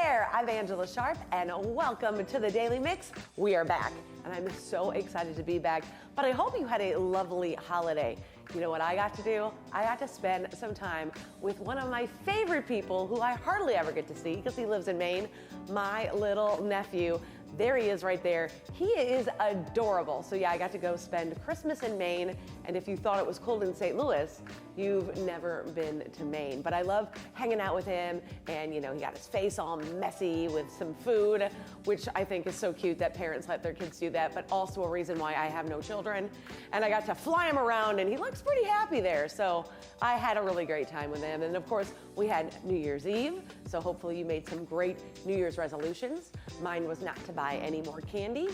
there, I'm Angela Sharp, and welcome to the Daily Mix. We are back, and I'm so excited to be back, but I hope you had a lovely holiday. You know what I got to do? I got to spend some time with one of my favorite people who I hardly ever get to see because he lives in Maine, my little nephew. There he is right there. He is adorable. So yeah, I got to go spend Christmas in Maine, and if you thought it was cold in St. Louis, you've never been to Maine. But I love hanging out with him, and you know, he got his face all messy with some food, which I think is so cute that parents let their kids do that, but also a reason why I have no children. And I got to fly him around, and he looks pretty happy there. So I had a really great time with him. And of course, we had New Year's Eve, so hopefully you made some great New Year's resolutions. Mine was not to buy any more candy.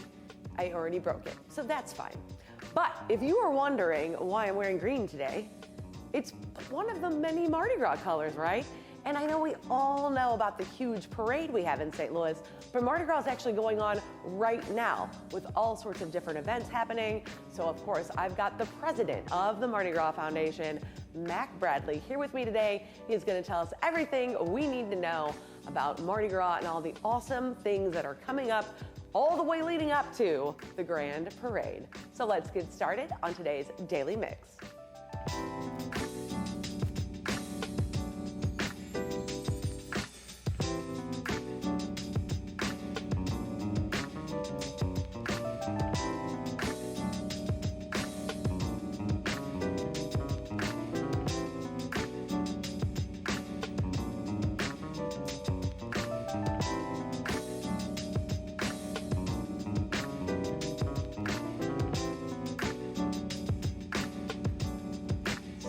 I already broke it, so that's fine. But if you were wondering why I'm wearing green today, it's one of the many Mardi Gras colors, right? And I know we all know about the huge parade we have in St. Louis, but Mardi Gras is actually going on right now with all sorts of different events happening. So of course, I've got the president of the Mardi Gras Foundation, Mack Bradley, here with me today. He's gonna tell us everything we need to know about Mardi Gras and all the awesome things that are coming up all the way leading up to the Grand Parade. So let's get started on today's Daily Mix.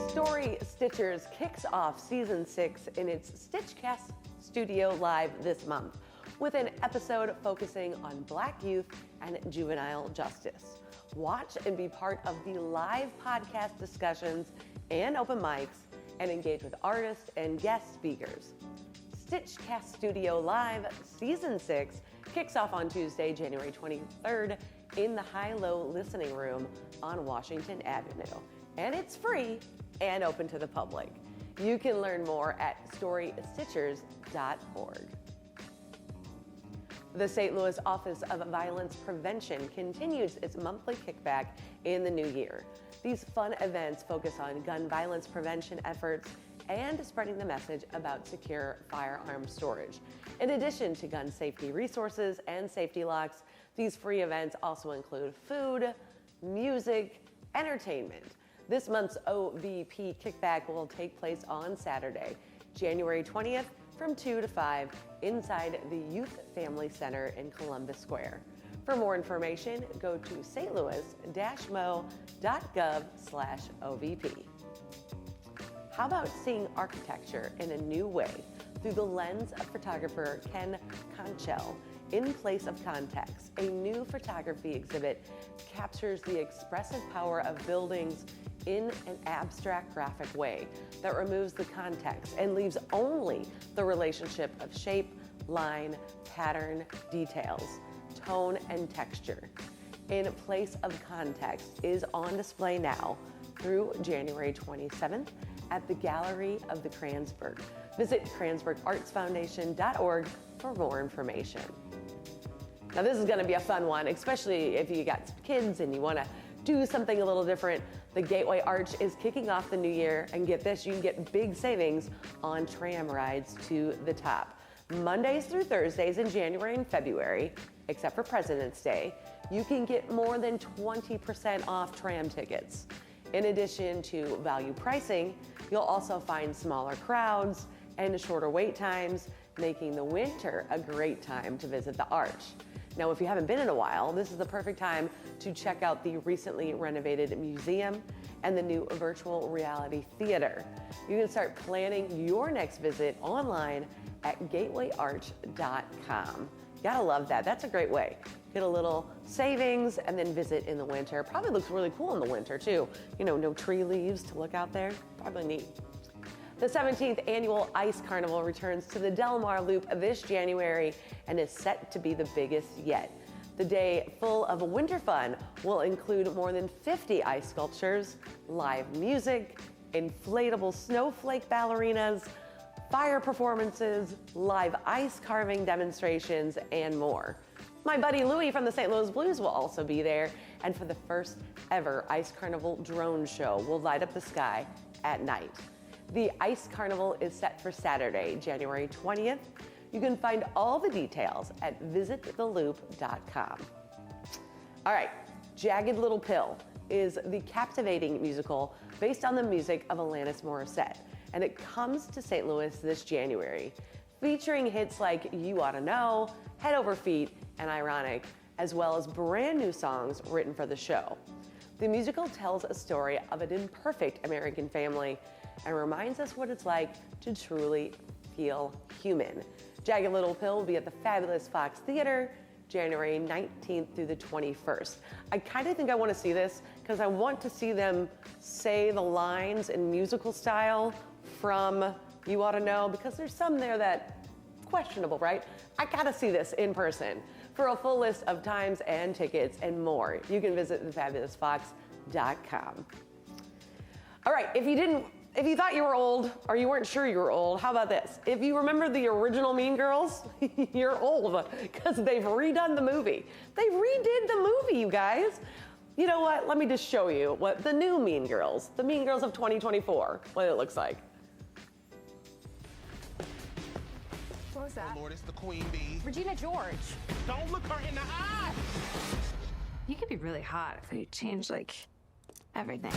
Story Stitchers kicks off season 6 in its StitchCast studio live this month with an episode focusing on Black youth and juvenile justice. Watch and be part of the live podcast discussions and open mics and engage with artists and guest speakers. StitchCast Studio Live Season 6 kicks off on Tuesday, January 23rd in the High-Low Listening Room on Washington Avenue. And it's free and open to the public. You can learn more at storystitchers.org. The St. Louis Office of Violence Prevention continues its monthly kickback in the new year. These fun events focus on gun violence prevention efforts and spreading the message about secure firearm storage. In addition to gun safety resources and safety locks, these free events also include food, music, entertainment. This month's OVP Kickback will take place on Saturday, January 20th from 2 to 5 inside the Youth Family Center in Columbus Square. For more information, go to stlouis-mo.gov/OVP. How about seeing architecture in a new way through the lens of photographer Konchel? In Place of Context, a new photography exhibit captures the expressive power of buildings in an abstract graphic way that removes the context and leaves only the relationship of shape, line, pattern, details, tone, and texture. In Place of Context is on display now through January 27th at the Gallery of the Kranzberg. Visit KranzbergArtsFoundation.org for more information. Now this is gonna be a fun one, especially if you got kids and you wanna do something a little different. The Gateway Arch is kicking off the new year, and get this, you can get big savings on tram rides to the top. Mondays through Thursdays in January and February, except for President's Day, you can get more than 20% off tram tickets. In addition to value pricing, you'll also find smaller crowds and shorter wait times, making the winter a great time to visit the Arch. Now, if you haven't been in a while, this is the perfect time to check out the recently renovated museum and the new virtual reality theater. You can start planning your next visit online at gatewayarch.com. Gotta love that. That's a great way. Get a little savings and then visit in the winter. Probably looks really cool in the winter too. You know, no tree leaves to look out there. Probably neat. The 17th annual Ice Carnival returns to the Del Mar Loop this January and is set to be the biggest yet. The day full of winter fun will include more than 50 ice sculptures, live music, inflatable snowflake ballerinas, fire performances, live ice carving demonstrations, and more. My buddy Louie from the St. Louis Blues will also be there, and for the first ever Ice Carnival drone show will light up the sky at night. The Ice Carnival is set for Saturday, January 20th. You can find all the details at visittheloop.com. All right, Jagged Little Pill is the captivating musical based on the music of Alanis Morissette, and it comes to St. Louis this January, featuring hits like You Oughta Know, Head Over Feet, and Ironic, as well as brand new songs written for the show. The musical tells a story of an imperfect American family and reminds us what it's like to truly feel human. Jagged Little Pill will be at the fabulous Fox Theater, January 19th through the 21st. I kind of think I want to see this because I want to see them say the lines in musical style from You Oughta Know, because there's some there that questionable, right? I gotta see this in person. For a full list of times and tickets and more, you can visit thefabulousfox.com. All right, if you thought you were old or you weren't sure you were old, how about this? If you remember the original Mean Girls, you're old because they've redone the movie. They redid the movie, you guys. You know what? Let me just show you what the new Mean Girls, the Mean Girls of 2024, what it looks like. What was that? Oh Lord, it's the queen bee. Regina George. Don't look her in the eye. You could be really hot if you change, like, everything.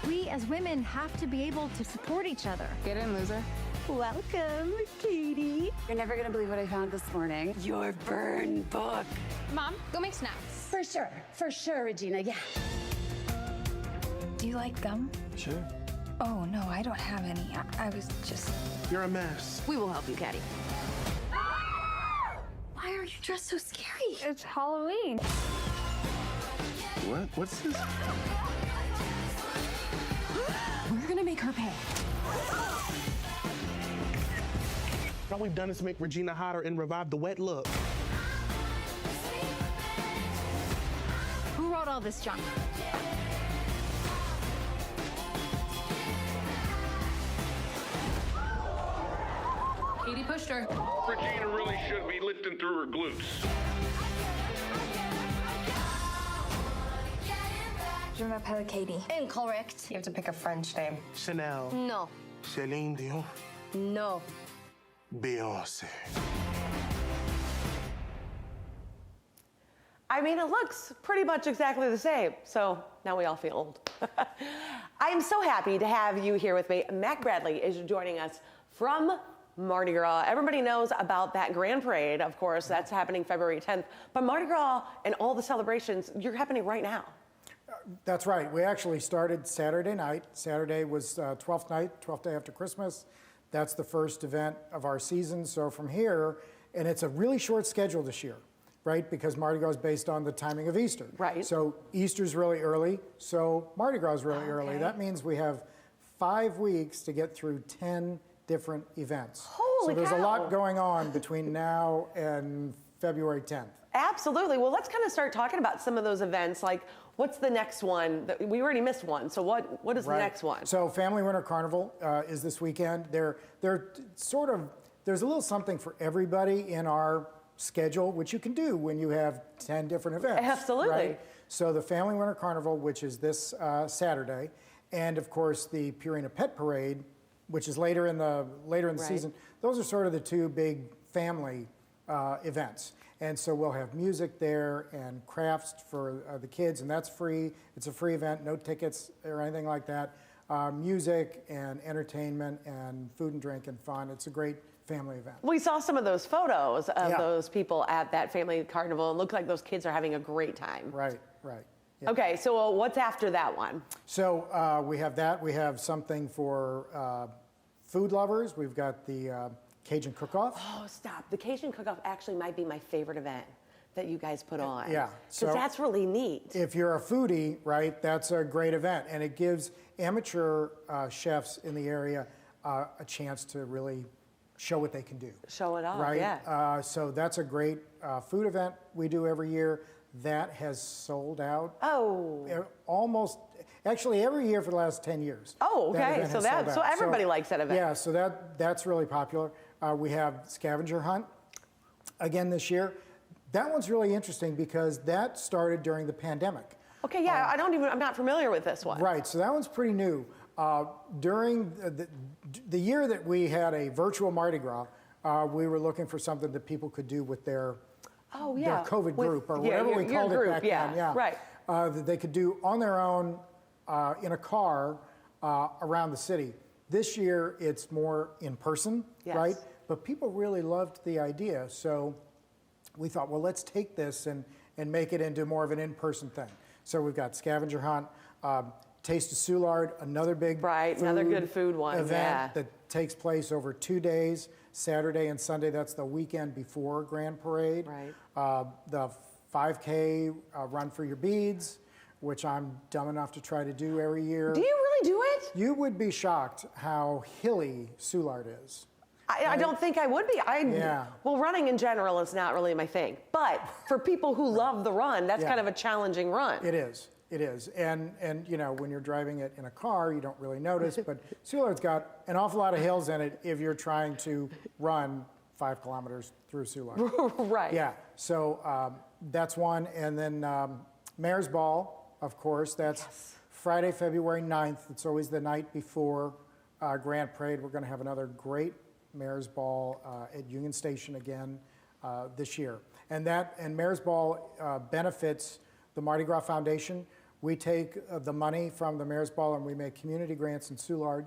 We as women have to be able to support each other. Get in, loser. Welcome, Katie. You're never gonna believe what I found this morning. Your burn book. Mom, go make snacks. For sure, Regina, yeah. Do you like gum? Sure. Oh, no, I don't have any. I was just... You're a mess. We will help you, Caddy. Why are you dressed so scary? It's Halloween. What? What's this? We're gonna make her pay. All we've done is make Regina hotter and revive the wet look. Who wrote all this junk? Katie pushed her. Regina really should be lifting through her glutes. Je m'appelle Katie. Incorrect. You have to pick a French name. Chanel. No. Celine Dion. No. Beyonce. I mean, it looks pretty much exactly the same, so now we all feel old. I'm so happy to have you here with me. Mack Bradley is joining us from Mardi Gras. Everybody knows about that grand parade, of course, that's happening February 10th, but Mardi Gras and all the celebrations, you're happening right now. That's right. We actually started Saturday night. Saturday was 12th night, 12th day after Christmas. That's the first event of our season. So from here, and it's a really short schedule this year, right? Because Mardi Gras is based on the timing of Easter. Right. So Easter's really early, so Mardi Gras is really early. That means we have 5 weeks to get through 10 different events. Holy So there's cow. a lot going on between now and February 10th. Absolutely. Well, let's kind of start talking about some of those events. Like, what's the next one? We already missed one. So what is the next one? So Family Winter Carnival is this weekend. They're sort of, there's a little something for everybody in our schedule, which you can do when you have 10 different events. Absolutely. Right? So the Family Winter Carnival, which is this Saturday, and of course the Purina Pet Parade, which is later in the season. Those are sort of the two big family events. And so we'll have music there and crafts for the kids, and that's free. It's a free event, no tickets or anything like that. Music and entertainment and food and drink and fun. It's a great family event. We saw some of those photos of those people at that family carnival. It looked like those kids are having a great time. Right. Yeah. Okay, so what's after that one? So we have that. We have something for food lovers. We've got the Cajun Cook-Off. Oh, stop. The Cajun Cook-Off actually might be my favorite event that you guys put on. Yeah. Because that's really neat. If you're a foodie, right, that's a great event. And it gives amateur chefs in the area a chance to really show what they can do. Show it off, right? yeah. So that's a great food event we do every year. That has sold out. Oh. Almost, Actually, every year for the last 10 years. Oh, that okay. event has sold out. So everybody likes that event. Yeah, so that's really popular. We have scavenger hunt again this year. That one's really interesting because that started during the pandemic. Okay, yeah, I'm not familiar with this one. Right, so that one's pretty new. During the year that we had a virtual Mardi Gras, we were looking for something that people could do with their COVID group or whatever we called it back then. Yeah, right. That they could do on their own in a car around the city. This year, it's more in person, right? But people really loved the idea, so we thought, well, let's take this and make it into more of an in-person thing. So we've got scavenger hunt, Taste of Soulard, another big another good food one event that takes place over 2 days, Saturday and Sunday. That's the weekend before Grand Parade. Right. The 5K Run for Your Beads, which I'm dumb enough to try to do every year. Do you really do it? You would be shocked how hilly Soulard is. I don't think I would be. Well, running in general is not really my thing. But for people who love the run, that's kind of a challenging run. It is. It is. And you know, when you're driving it in a car, you don't really notice. But Soulard's got an awful lot of hills in it if you're trying to run 5 kilometers through Soulard. Right. Yeah. So that's one. And then Mayor's Ball, of course. That's Friday, February 9th. It's always the night before Grand Parade. We're going to have another great Mayor's Ball at Union Station again this year. And Mayor's Ball benefits the Mardi Gras Foundation. We take the money from the Mayor's Ball and we make community grants in Soulard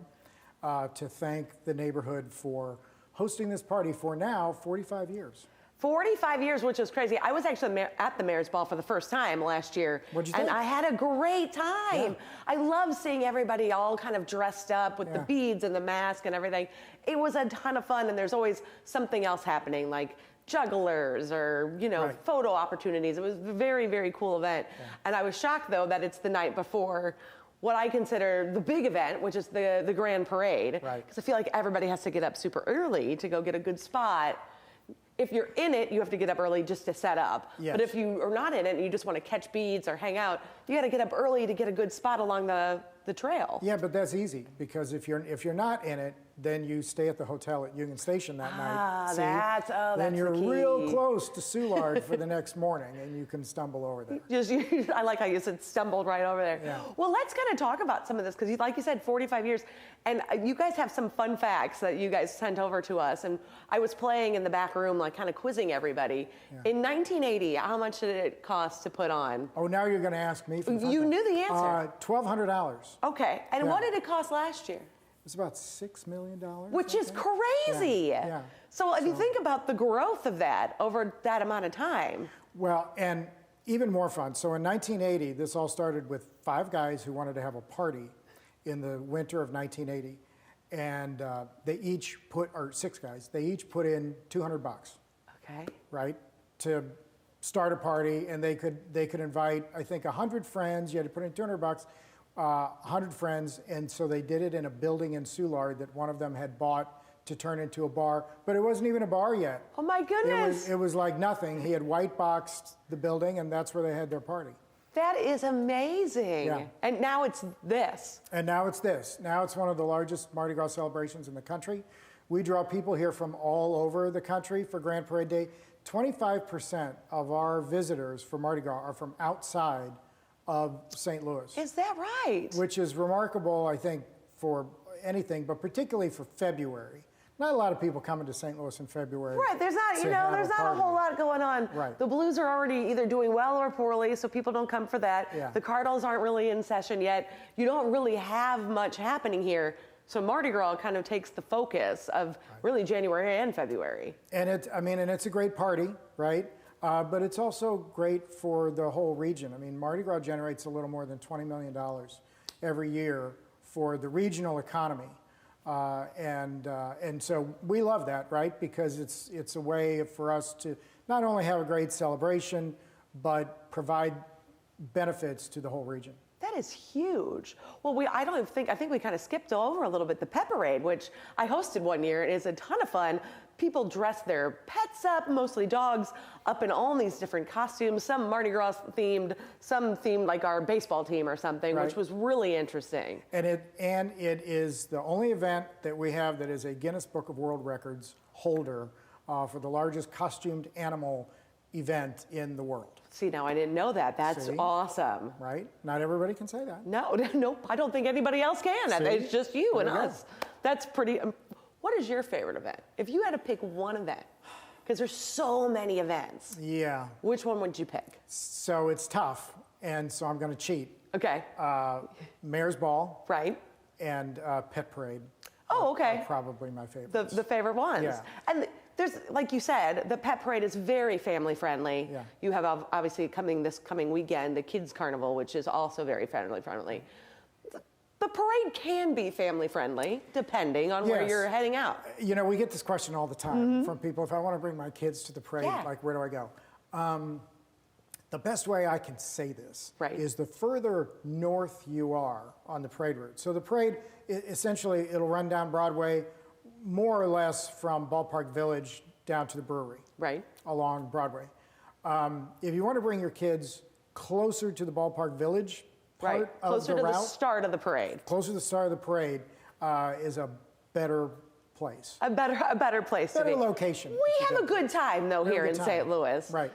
to thank the neighborhood for hosting this party for now 45 years. 45 years, which is crazy. I was actually at the Mayor's Ball for the first time last year. What'd you think? And I had a great time. Yeah. I love seeing everybody all kind of dressed up with the beads and the mask and everything. It was a ton of fun, and there's always something else happening, like jugglers or, you know, photo opportunities. It was a very, very cool event. Yeah. And I was shocked, though, that it's the night before what I consider the big event, which is the Grand Parade. Right. Because I feel like everybody has to get up super early to go get a good spot. If you're in it, you have to get up early just to set up. Yes. But if you are not in it and you just want to catch beads or hang out, you got to get up early to get a good spot along the trail. Yeah, but that's easy because if you're not in it, then you stay at the hotel at Union Station that night. See? That's then you're the key. real close to Soulard for the next morning, and you can stumble over there. I like how you said stumbled right over there. Yeah. Well, let's kind of talk about some of this because, like you said, 45 years, and you guys have some fun facts that you guys sent over to us. And I was playing in the back room, like kind of quizzing everybody. Yeah. In 1980, how much did it cost to put on? Oh, now you're going to ask me. You knew the answer. $1,200. Okay, and what did it cost last year? It's about $6 million. Which is crazy. Yeah. So if you think about the growth of that over that amount of time. Well, and even more fun. So in 1980, this all started with 5 guys who wanted to have a party in the winter of 1980. And they each or 6 guys, they each put in $200. Okay. Right? To start a party, and they could invite, I think, 100 friends. You had to put in $200. 100 friends, and so they did it in a building in Soulard that one of them had bought to turn into a bar, but it wasn't even a bar yet. Oh my goodness. It was like nothing. He had white boxed the building, and that's where they had their party. That is amazing. Yeah. And now it's this. And now it's this. Now it's one of the largest Mardi Gras celebrations in the country. We draw people here from all over the country for Grand Parade Day. 25% of our visitors for Mardi Gras are from outside of St. Louis. Is that right? Which is remarkable, I think, for anything, but particularly for February. Not a lot of people coming to St. Louis in February. Right, there's not, there's not a whole lot going on. Right. The Blues are already either doing well or poorly, so people don't come for that. Yeah. The Cardinals aren't really in session yet. You don't really have much happening here. So Mardi Gras kind of takes the focus of really January and February. And it's a great party, right? But it's also great for the whole region. I mean, Mardi Gras generates a little more than $20 million every year for the regional economy. And so we love that, right? Because it's a way for us to not only have a great celebration, but provide benefits to the whole region. That That is huge. Well, I think we kind of skipped over a little bit the pet parade, which I hosted one year, and it's a ton of fun. People dress their pets up, mostly dogs, up in all these different costumes, some Mardi Gras themed, some themed like our baseball team or something, Right. which was really interesting. And it is the only event that we have that is a Guinness Book of World Records holder for the largest costumed animal event in the world. See, now I didn't know that. That's See? awesome. Right? Not everybody can say that. No, nope, I don't think anybody else can. See? It's just you and There you go. us. That's pretty. What is your favorite event? If you had to pick one event, because there's so many events, Yeah. which one would you pick? So it's tough, and so I'm going to cheat. Okay. Mayor's Ball Right. and Pet Parade. Oh, okay. Are probably my favorites. The favorite ones. Yeah. And there's, like you said, the pet parade is very family friendly. Yeah. You have obviously this coming weekend, the Kids Carnival, which is also very family friendly. The parade can be family friendly, depending on where Yes. you're heading out. You know, we get this question all the time from people. If I want to bring my kids to the parade, Yeah. like, where do I go? The best way I can say this Right. is the further north you are on the parade route. So the parade, essentially, it'll run down Broadway, more or less from Ballpark Village down to the brewery. Right. Along Broadway. If you want to bring your kids closer to the Ballpark Village part Right. of Closer the to route, the start of the parade. closer to the start of the parade, is a better place. A better place to Better be. location. We have a good time though We have here a in good St. time. Louis. Right.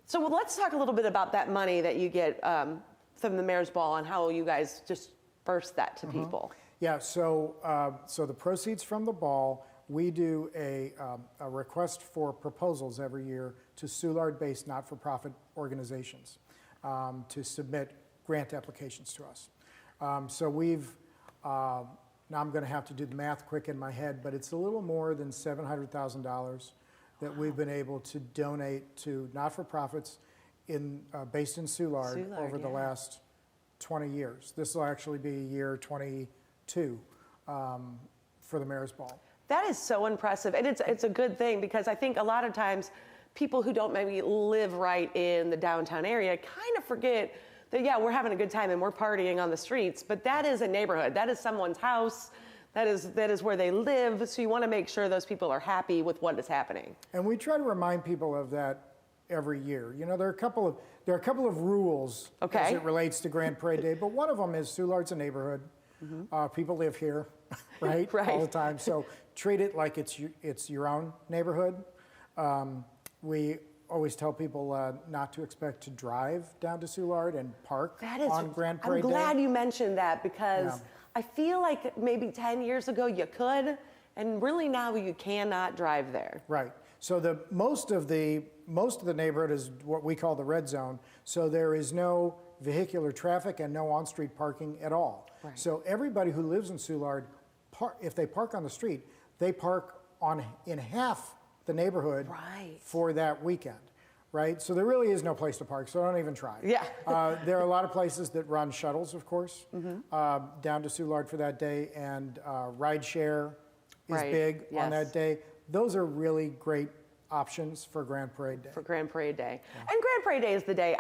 So let's talk a little bit about that money that you get from the Mayor's Ball and how you guys disperse that to people. Yeah, so the proceeds from the ball, we do a request for proposals every year to Soulard-based not-for-profit organizations to submit grant applications to us. So we've, now I'm going to have to do the math quick in my head, but it's a little more than $700,000 that we've been able to donate to not-for-profits based in Soulard over the yeah. last 20 years. This will actually be year 22 for the Mayor's Ball. That is so impressive, and it's a good thing because I think a lot of times people who don't maybe live right in the downtown area kind of forget that, yeah, we're having a good time and we're partying on the streets, but that is a neighborhood. That is someone's house. That is where they live. So you want to make sure those people are happy with what is happening. And we try to remind people of that every year. You know, there are a couple of rules as Okay. it relates to Grand Parade Day, but one of them is Soulard's a neighborhood. People live here, right? Right. All the time. So treat it like it's your own neighborhood. We always tell people not to expect to drive down to Soulard and park on Grand Parade I'm glad Day. you mentioned that because Yeah. I feel like maybe 10 years ago you could, and really now you cannot drive there. Right. So most of the neighborhood is what we call the red zone. So there is no vehicular traffic and no on-street parking at all. Right. So everybody who lives in Soulard, if they park on the street, they park in half the neighborhood Right. for that weekend. Right. So there really is no place to park. So don't even try. Yeah. There are a lot of places that run shuttles, of course, down to Soulard for that day, and rideshare is Right. big on Yes. that day. Those are really great options for Grand Parade Day. For Grand Parade Day. And Grand Parade Day is the day,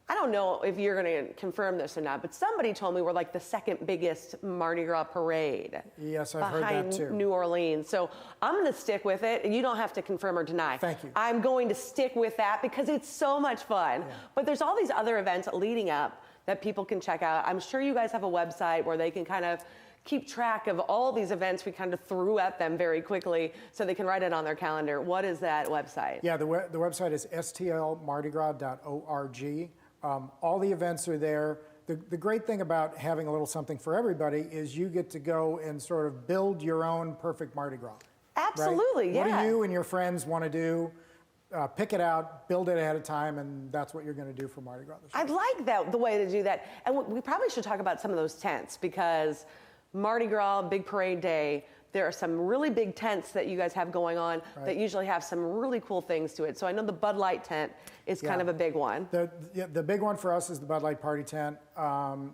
I don't know if you're going to confirm this or not, but somebody told me we're like the second biggest Mardi Gras parade. Yes, I've heard that too. Behind New Orleans. So I'm going to stick with it, and you don't have to confirm or deny. Thank you. I'm going to stick with that because it's so much fun. But there's all these other events leading up that people can check out. I'm sure you guys have a website where they can kind of keep track of all these events we kind of threw at them very quickly so they can write it on their calendar. What is that website? Yeah, the website is stlmardigras.org. All the events are there. The great thing about having a little something for everybody is you get to go and sort of build your own perfect Mardi Gras. Absolutely, right? yeah. What do you and your friends want to do? Pick it out, build it ahead of time, and that's what you're going to do for Mardi Gras this year. I like that, the way to do that. And we probably should talk about some of those tents because Mardi Gras, Big Parade Day, there are some really big tents that you guys have going on that usually have some really cool things to it. So I know the Bud Light tent is kind of a big one. The big one for us is the Bud Light Party Tent.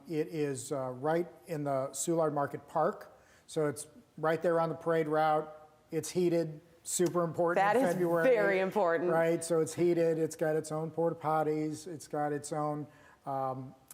It is right in the Soulard Market Park. So it's right there on the parade route. It's heated, super important That in is February. very important. Right, so it's heated. It's got its own porta potties. It's got its own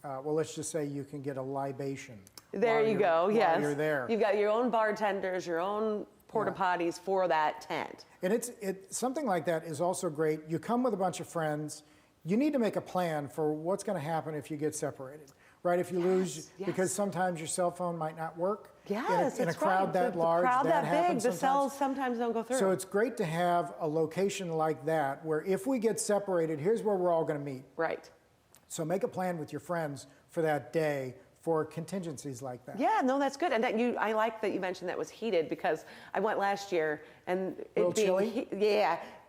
well, let's just say you can get a libation. There you go. While Yes. you're there. You've got your own bartenders, your own porta potties for that tent. And it's something like that is also great. You come with a bunch of friends. You need to make a plan for what's going to happen if you get separated, right? If you lose, because sometimes your cell phone might not work. Yes, in a that's crowd right. that The large, crowd that big, happens the sometimes. cells sometimes don't go through. So it's great to have a location like that where if we get separated, here's where we're all going to meet. Right. So make a plan with your friends for that day for contingencies like that. Yeah, no, that's good. And that I like that you mentioned that was heated because I went last year and Little chilly?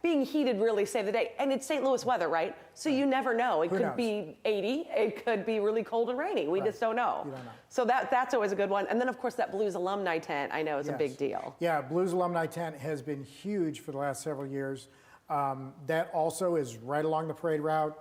being heated really saved the day. And it's St. Louis weather, right? So you never know. It Who could knows? be 80. It could be really cold and rainy. We just don't know. You don't know. So that's always a good one. And then, of course, that Blues alumni tent I know is a big deal. Yeah, Blues Alumni Tent has been huge for the last several years. That also is right along the parade route.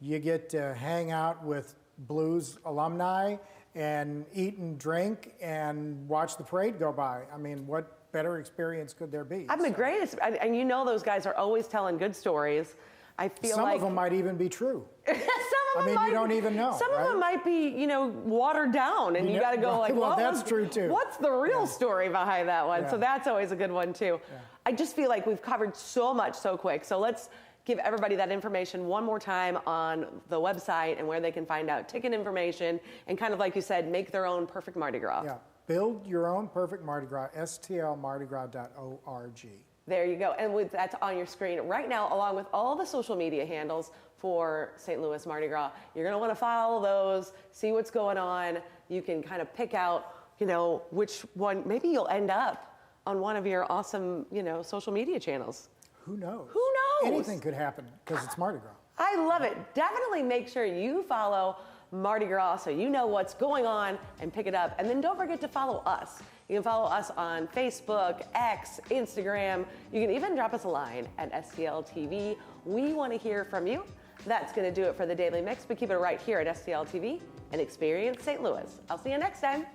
You get to hang out with Blues alumni and eat and drink and watch the parade go by. I mean, what better experience could there be? I'm the greatest. And you know those guys are always telling good stories. I feel Some like of them might even be true. some of them you might, don't even know, Some of right? them might be, watered down, and you got to go like, well, that's what's, true too. What's the real story behind that one? So Yeah. that's always a good one too. I just feel like we've covered so much so quick. So let's give everybody that information one more time on the website and where they can find out ticket information and kind of like you said, make their own perfect Mardi Gras. Yeah, build your own perfect Mardi Gras, stlmardigras.org. There you go. And that's on your screen right now, along with all the social media handles for St. Louis Mardi Gras. You're going to want to follow those, see what's going on. You can kind of pick out, which one. Maybe you'll end up on one of your awesome, social media channels. Who knows? Who knows? Anything could happen because it's Mardi Gras. I love it. Definitely make sure you follow Mardi Gras so you know what's going on and pick it up. And then don't forget to follow us. You can follow us on Facebook, X, Instagram. You can even drop us a line at STL TV. We want to hear from you. That's going to do it for the Daily Mix. We keep it right here at STL TV and Experience St. Louis. I'll see you next time.